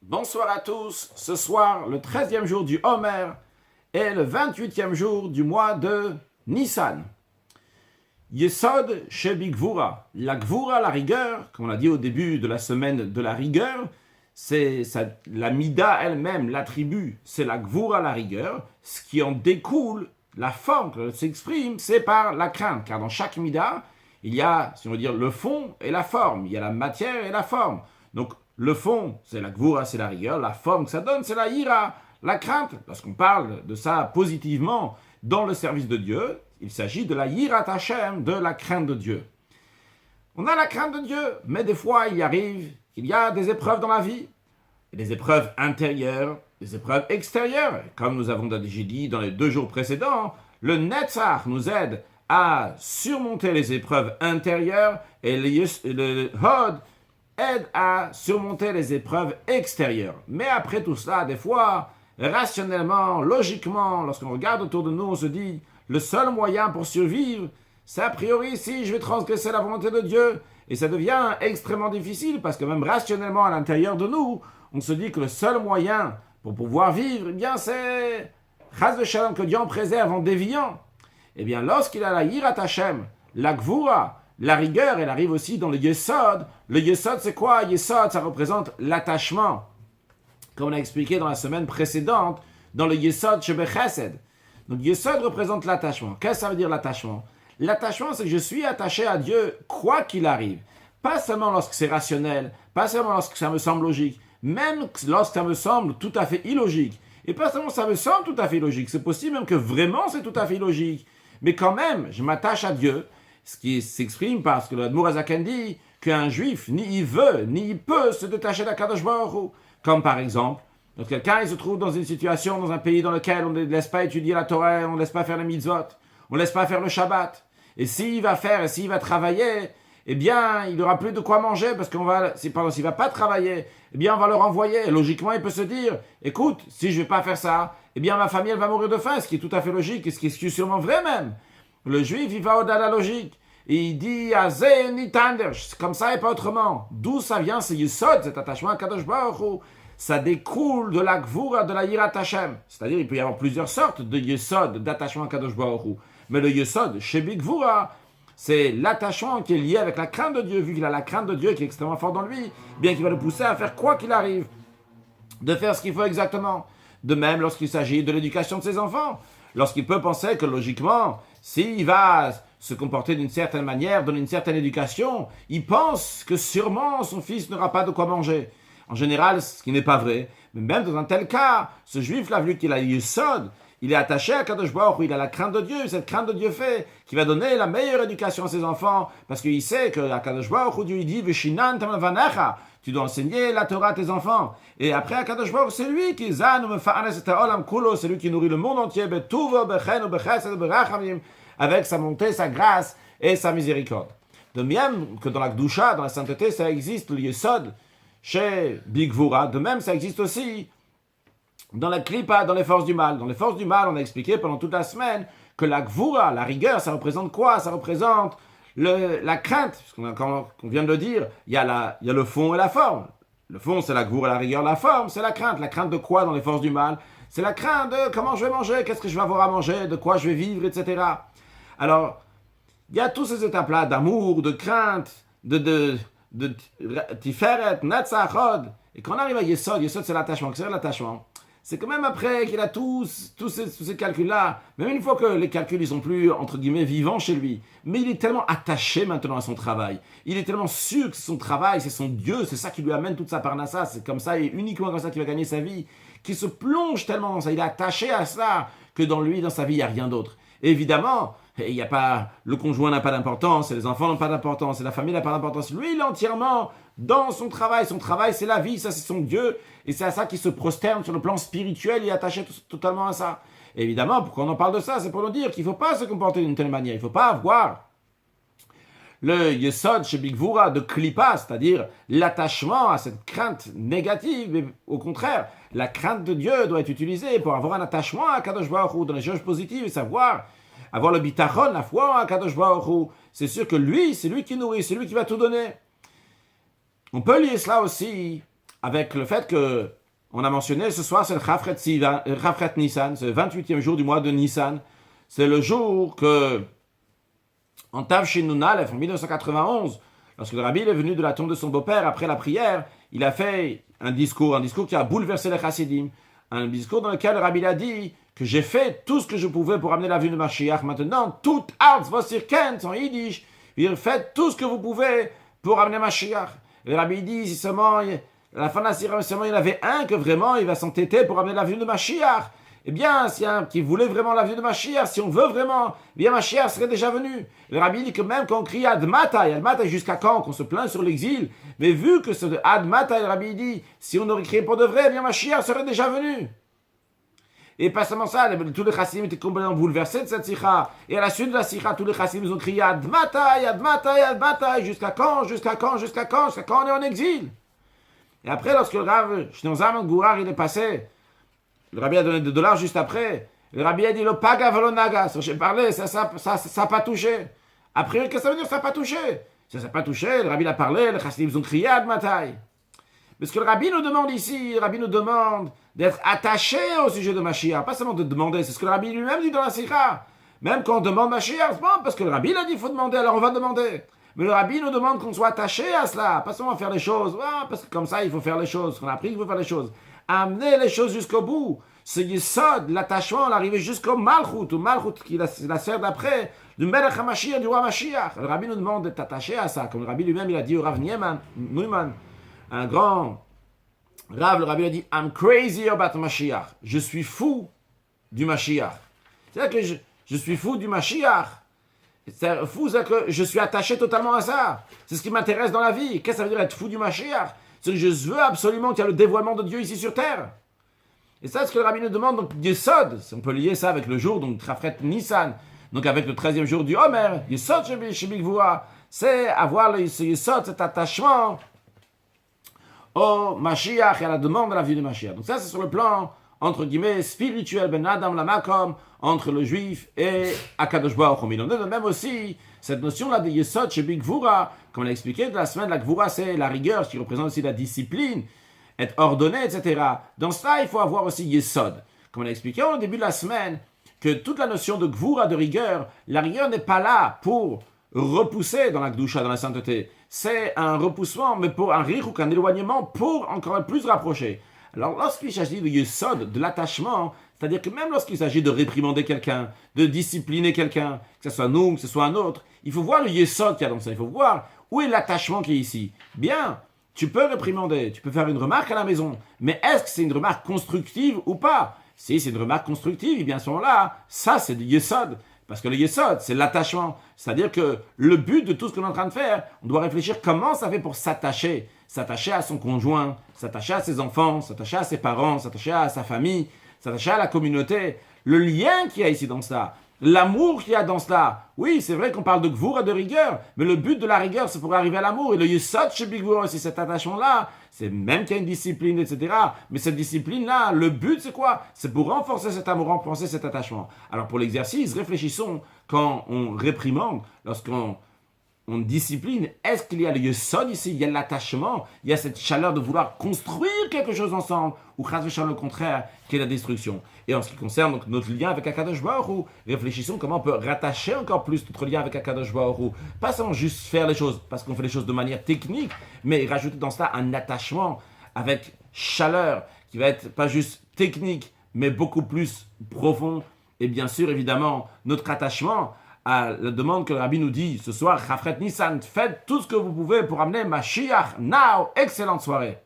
Bonsoir à tous. Ce soir, le 13e jour du Homer et le 28e jour du mois de Nissan. Yesod Shebi Gvura. La Gvura, la rigueur, comme on l'a dit au début de la semaine de la rigueur, c'est la Mida elle-même, l'attribut, c'est la Gvura, la rigueur. Ce qui en découle, la forme que s'exprime, c'est par la crainte. Car dans chaque Mida, il y a, si on veut dire, le fond et la forme. Il y a la matière et la forme. Donc, le fond, c'est la gvura, c'est la rigueur. La forme que ça donne, c'est la ira, la crainte. Lorsqu'on parle de ça positivement dans le service de Dieu, il s'agit de la yirat Hashem, de la crainte de Dieu. On a la crainte de Dieu, mais des fois, il arrive qu'il y a des épreuves dans la vie. Des épreuves intérieures, des épreuves extérieures. Comme nous avons déjà dit dans les 2 jours précédents, le Netzach nous aide à surmonter les épreuves intérieures et le Hod aide à surmonter les épreuves extérieures. Mais après tout cela, des fois, rationnellement, logiquement, lorsqu'on regarde autour de nous, on se dit, le seul moyen pour survivre, c'est a priori si je vais transgresser la volonté de Dieu. Et ça devient extrêmement difficile, parce que même rationnellement, à l'intérieur de nous, on se dit que le seul moyen pour pouvoir vivre, eh bien c'est Chas de Shalom, que Dieu en préserve en déviant. Eh bien, lorsqu'il a la Yirat Hashem, la Gvura, la rigueur, elle arrive aussi dans le Yesod. Le Yesod, c'est quoi? Yesod, ça représente l'attachement. Comme on a expliqué dans la semaine précédente, dans le Yesod Shebe Chesed. Donc, Yesod représente l'attachement. Qu'est-ce que ça veut dire l'attachement? L'attachement, c'est que je suis attaché à Dieu, quoi qu'il arrive. Pas seulement lorsque c'est rationnel, pas seulement lorsque ça me semble logique, même lorsque ça me semble tout à fait illogique. Et pas seulement ça me semble tout à fait illogique, c'est possible même que vraiment c'est tout à fait illogique. Mais quand même, je m'attache à Dieu. Ce qui s'exprime parce que le Admour Azaken dit qu'un juif, ni il veut, ni il peut se détacher d'Akadosh Baruch Hu. Comme par exemple, lorsque quelqu'un il se trouve dans une situation, dans un pays dans lequel on ne laisse pas étudier la Torah, on ne laisse pas faire les mitzvot, on ne laisse pas faire le Shabbat. Et s'il va travailler, eh bien, il n'aura plus de quoi manger, parce s'il ne va pas travailler, eh bien, on va le renvoyer. Et logiquement, il peut se dire, écoute, si je ne vais pas faire ça, eh bien, ma famille, elle va mourir de faim, ce qui est tout à fait logique, et ce qui est sûrement vrai même. Le juif, il va au-delà de la logique. Et il dit, Azeh nitander, comme ça et pas autrement. D'où ça vient, c'est Yesod, cet attachement à Kadosh Baruch Hu. Ça découle de la Gvura, de la Yirat Hashem. C'est-à-dire, il peut y avoir plusieurs sortes de Yesod, d'attachement à Kadosh Baruch Hu. Mais le Yesod, Shebi Gvura, c'est l'attachement qui est lié avec la crainte de Dieu, vu qu'il a la crainte de Dieu qui est extrêmement fort dans lui, bien qu'il va le pousser à faire quoi qu'il arrive, de faire ce qu'il faut exactement. De même, lorsqu'il s'agit de l'éducation de ses enfants, lorsqu'il peut penser que logiquement, s'il va se comporter d'une certaine manière, donner une certaine éducation, il pense que sûrement son fils n'aura pas de quoi manger. En général, ce qui n'est pas vrai. Mais même dans un tel cas, ce juif-là, vu qu'il a Yesod, il est attaché à Kadosh Baruch Hu, il a la crainte de Dieu, cette crainte de Dieu fait, qui va donner la meilleure éducation à ses enfants, parce qu'il sait que à Kadosh Baruch Hu, Dieu il dit, Veshinan tamavanecha, tu dois enseigner la Torah à tes enfants. Et après, à Kadosh Baruch Hu, c'est lui qui c'est lui qui nourrit le monde entier, avec sa bonté, sa grâce et sa miséricorde. De même que dans la Gdusha, dans la sainteté, ça existe le Yesod chez Bigvura, de même ça existe aussi dans la Klippa, dans les forces du mal. Dans les forces du mal, on a expliqué pendant toute la semaine que la Gvura, la rigueur, ça représente quoi? Ça représente la crainte, comme on vient de le dire, il y a le fond et la forme. Le fond, c'est la Gvura, la rigueur, la forme, c'est la crainte. La crainte de quoi dans les forces du mal? C'est la crainte de comment je vais manger, qu'est-ce que je vais avoir à manger, de quoi je vais vivre, etc. Alors, il y a toutes ces étapes-là d'amour, de crainte, de tiferet, netzachod. Et quand on arrive à Yesod, Yesod c'est l'attachement. Qu'est-ce que c'est l'attachement? C'est quand même après qu'il a tous ces calculs-là, même une fois que les calculs ils sont plus, entre guillemets, vivants chez lui, mais il est tellement attaché maintenant à son travail. Il est tellement sûr que c'est son travail, c'est son Dieu, c'est ça qui lui amène toute sa parnassa, c'est comme ça et uniquement comme ça qu'il va gagner sa vie, qu'il se plonge tellement dans ça, il est attaché à cela, que dans lui, dans sa vie, il n'y a rien d'autre. Et évidemment, il y a pas, le conjoint n'a pas d'importance, les enfants n'ont pas d'importance, la famille n'a pas d'importance. Lui, il est entièrement dans son travail. Son travail, c'est la vie, ça c'est son Dieu. Et c'est à ça qu'il se prosterne sur le plan spirituel, il est attaché totalement à ça. Et évidemment, pourquoi on en parle de ça? C'est pour nous dire qu'il ne faut pas se comporter d'une telle manière. Il ne faut pas avoir le Yesod chez Bigvura de Klippa, c'est-à-dire l'attachement à cette crainte négative. Mais au contraire, la crainte de Dieu doit être utilisée pour avoir un attachement à Kadosh Baruch Hu dans les choses positives et savoir avoir le bitachon, la foi à Kadosh Baruch Hu. C'est sûr que lui, c'est lui qui nourrit, c'est lui qui va tout donner. On peut lier cela aussi avec le fait que On a mentionné ce soir, c'est le Chafret Nissan, c'est le 28e jour du mois de Nissan. C'est le jour que, en Tavshin Nun Aleph, en 1991, lorsque le rabbi est venu de la tombe de son beau-père après la prière, il a fait un discours qui a bouleversé les chassidim. Un discours dans lequel le rabbi a dit que j'ai fait tout ce que je pouvais pour amener la venue de Mashiach. Maintenant, tout Arz Vosirkent en Yiddish, faites tout ce que vous pouvez pour amener Mashiach. Le rabbi dit, si seulement, à la fin de la sira, seulement il y en avait un que vraiment il va s'entêter pour amener la venue de Mashiach. Eh bien, s'il y a un qui voulait vraiment la venue de Mashiach, si on veut vraiment, eh bien Mashiach serait déjà venu. Le rabbi dit que même quand on crie Admatai jusqu'à quand, qu'on se plaint sur l'exil, mais vu que ce Admatai, le rabbi dit, si on aurait crié pour de vrai, eh bien Mashiach serait déjà venu. Et pas seulement ça, tous les chassidim étaient complètement bouleversés de cette sikha. Et à la suite de la sikha, tous les chassidim ont crié Admatai, jusqu'à quand on est en exil. Et après, lorsque le Rav Shneur Gourar il est passé, le rabbi a donné $2 juste après. Le rabbi a dit le paga volonaga. Ça, j'ai parlé, ça n'a pas touché. Après, qu'est-ce que ça veut dire ça n'a pas touché? Ça n'a pas touché, le rabbi a parlé, les chassidim ont crié Admatai. Mais ce que le rabbi nous demande ici, le rabbi nous demande d'être attaché au sujet de Mashiach, pas seulement de demander, c'est ce que le rabbi lui-même dit dans la sikha. Même quand on demande Mashiach, c'est bon, parce que le rabbi l'a dit, il faut demander, alors on va demander. Mais le rabbi nous demande qu'on soit attaché à cela, pas seulement à faire les choses, parce que comme ça il faut faire les choses, qu'on a appris qu'il faut faire les choses. Amener les choses jusqu'au bout, ce yesod, l'attachement, l'arrivée jusqu'au malchut, ou malchut qui est la sphère d'après, du Melech HaMashiach, du roi Mashiach. Le rabbi nous demande d'être attaché à ça, comme le rabbi lui-même il a dit au Rav Neumann, un grand Rav, le rabbi a dit I'm crazy about Mashiach. Je suis fou du Mashiach. C'est-à-dire que je suis fou du Mashiach. C'est fou, c'est que je suis attaché totalement à ça. C'est ce qui m'intéresse dans la vie. Qu'est-ce que ça veut dire être fou du Mashiach? C'est que je veux absolument qu'il y ait le dévoilement de Dieu ici sur terre. Et ça, c'est ce que le rabbi nous demande. Donc, Yesod, on peut lier ça avec le jour, donc Chafret Nissan, donc avec le 13e jour du Homer, Yesod Shebik Gvura, c'est avoir ce Yesod, cet attachement au Mashiach et à la demande de la vie de Mashiach. Donc ça, c'est sur le plan, entre guillemets, spirituel, ben Adam la Makom, entre le juif et Akadosh Baruch Hu. On a même aussi cette notion-là de Yesod Shebik Gvura, comme on l'a expliqué de la semaine, la Gvura, c'est la rigueur, qui représente aussi la discipline, être ordonné, etc. Dans ça, il faut avoir aussi Yesod. Comme on l'a expliqué au début de la semaine, que toute la notion de Gvura, de rigueur, la rigueur n'est pas là pour repousser dans la Gdusha, dans la sainteté. C'est un repoussement, mais pour un richouk, un éloignement, pour encore plus rapprocher. Alors, lorsqu'il s'agit de yesod, de l'attachement, c'est-à-dire que même lorsqu'il s'agit de réprimander quelqu'un, de discipliner quelqu'un, que ce soit nous, que ce soit un autre, il faut voir le yesod qu'il y a dans ça. Il faut voir où est l'attachement qui est ici. Bien, tu peux réprimander, tu peux faire une remarque à la maison, mais est-ce que c'est une remarque constructive ou pas? Si c'est une remarque constructive, et bien à ce moment-là, ça c'est du yesod. Parce que le yesod, c'est l'attachement. C'est-à-dire que le but de tout ce qu'on est en train de faire, on doit réfléchir comment ça fait pour s'attacher. S'attacher à son conjoint, s'attacher à ses enfants, s'attacher à ses parents, s'attacher à sa famille, s'attacher à la communauté. Le lien qu'il y a ici dans cela, l'amour qu'il y a dans cela. Oui, c'est vrai qu'on parle de gvoura, de rigueur, mais le but de la rigueur, c'est pour arriver à l'amour. Et le yesod chez Big Gvoura, c'est cet attachement-là. C'est même qu'il y a une discipline, etc. Mais cette discipline-là, le but, c'est quoi? C'est pour renforcer cet amour, renforcer cet attachement. Alors pour l'exercice, réfléchissons quand on réprimande, lorsqu'on discipline, est-ce qu'il y a le yesod ici? Il y a l'attachement, il y a cette chaleur de vouloir construire quelque chose ensemble, ou le contraire, qui est la destruction. Et en ce qui concerne donc, notre lien avec Akadosh Baruch Hu, réfléchissons comment on peut rattacher encore plus notre lien avec Akadosh Baruch Hu. Pas seulement juste faire les choses, parce qu'on fait les choses de manière technique, mais rajouter dans cela un attachement avec chaleur, qui va être pas juste technique, mais beaucoup plus profond. Et bien sûr, évidemment, notre attachement à la demande que le rabbi nous dit ce soir, Chafret Nissan, faites tout ce que vous pouvez pour amener Mashiach now. Excellente soirée.